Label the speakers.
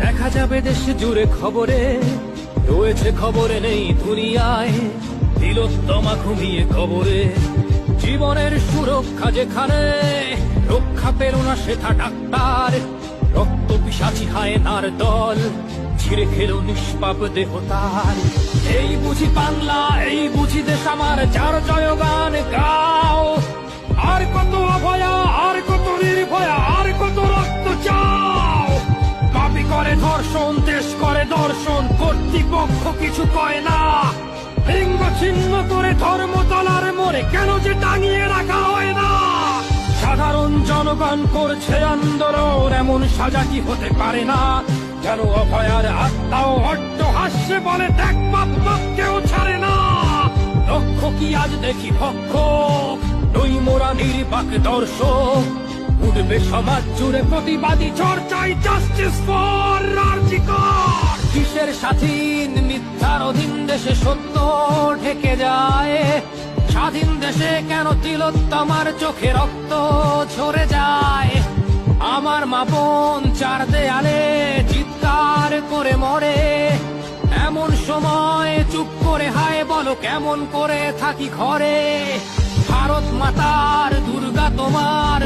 Speaker 1: দেখা যাবে দেশ জুড়ে খবরে, রয়েছে খবরে নেই দুনিয়ায়। তিলোত্তমা ঘুমিয়ে খবরে, জীবনের সুরক্ষা যেখানে, রক্ষা পেল না সেথা ডাক্তার। রক্ত পিশাচি হায়নার দল, ছিঁড়ে খেলো নিষ্পাপ দেহ তার। এই বুঝি বাংলা, এই বুঝি দেশ আমার, যার জয়গান গাও। আর কত অভয়া, আর কত নির্ভয়া, আর কত রক্ত চাও। পাপী করে ধর্ষণ, দেশ করে দর্শন, কর্তৃপক্ষ কিছু কয় না। লিঙ্গ ছিন্ন করে ধর্মতলার মোড়ে কেন যে টাঙিয়ে রাখা হয় না। সাধারণ জনগণ করছে আন্দোলন, এমন সাজা কি হতে পারে না। যেন অভয়ার আত্মাও অট্ট হাস্যে বলে, দেখ বাপ বাপ কেউ ছাড়ে না। লক্ষ্য কি আজ দেখি ভক্ষ, নই মোরা নির্বাক দর্শক। উঠবে সমাজ জুড়ে প্রতিবাদী চর্চায়, জাস্টিস ফর রাজিকর। কিসের স্বাধীন, মিথ্যার অধীন দেশে সত্য ঢেকে যায়। স্বাধীন দেশে কেন তিলোত্তমার চোখে রক্ত ঝরে যায়। আমার মা বোন চার দেয়ালে চিৎকার করে মরে, এমন সময় চুপ করে হায় বলো কেমন করে থাকি ঘরে। ভারত মাতার, দুর্গা তোমার